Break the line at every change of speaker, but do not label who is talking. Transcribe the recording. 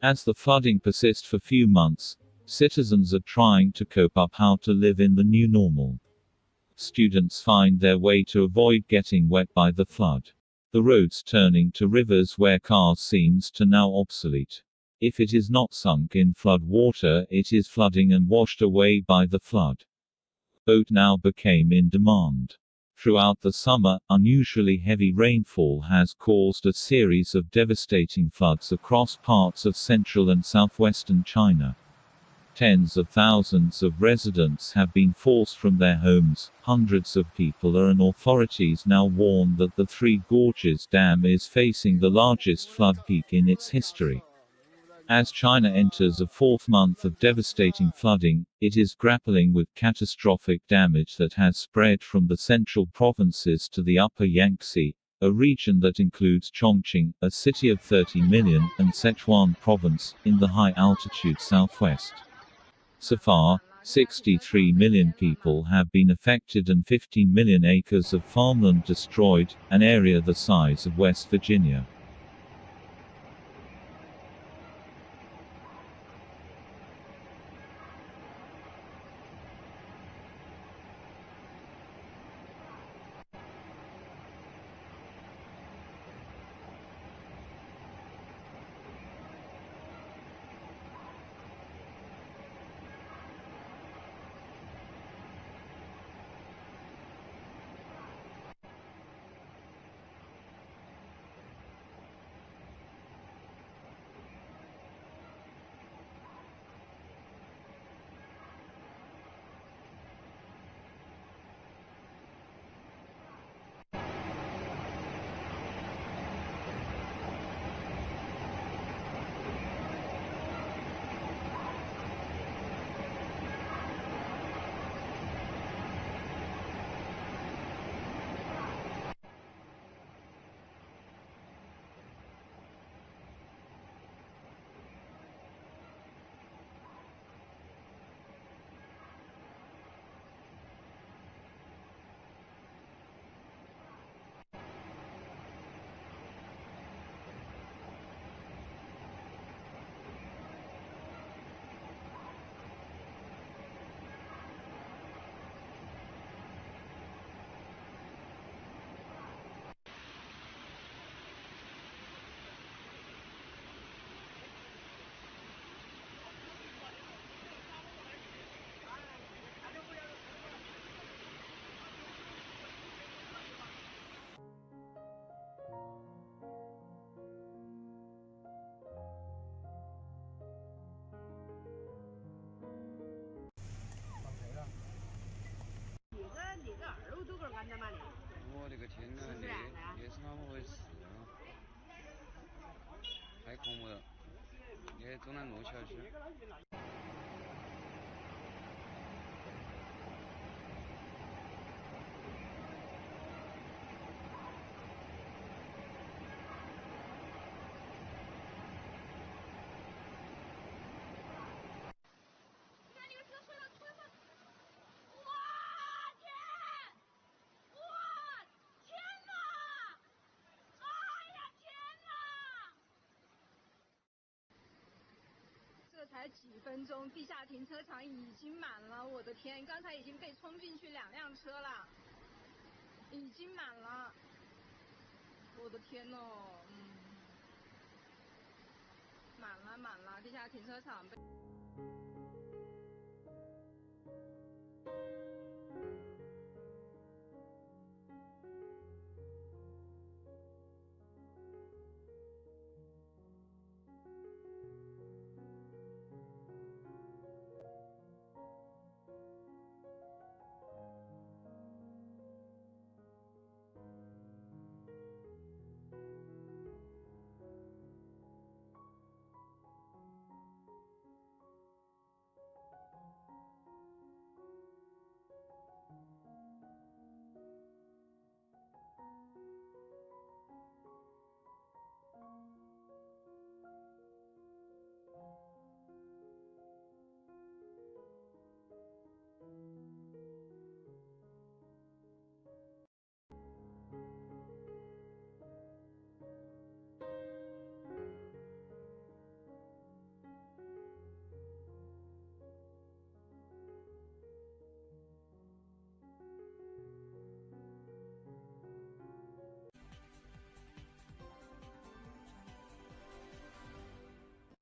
As the flooding persists for few months, citizens are trying to cope up how to live in the new normal. Students find their way to avoid getting wet by the flood. The roads turning to rivers where cars seems to now obsolete. If it is not sunk in flood water, it is flooding and washed away by the flood. Boat now became in demand. Throughout the summer, unusually heavy rainfall has caused a series of devastating floods across parts of central and southwestern China. Tens of thousands of residents have been forced from their homes, hundreds of people are, and authorities now warn that the Three Gorges Dam is facing the largest flood peak in its history. As China enters a fourth month of devastating flooding, it is grappling with catastrophic damage that has spread from the central provinces to the upper Yangtze, a region that includes Chongqing, a city of 30 million, and Sichuan province, in the high-altitude southwest. So far, 63 million people have been affected and 15 million acres of farmland destroyed, an area the size of West Virginia.
我的个天呐，那是怎么回事啊？太恐怖了！你走南路小区。
这才几分钟，地下停车场已经满了，我的天，刚才已经被冲进去2辆车了，已经满了，我的天哦，满了，地下停车场被。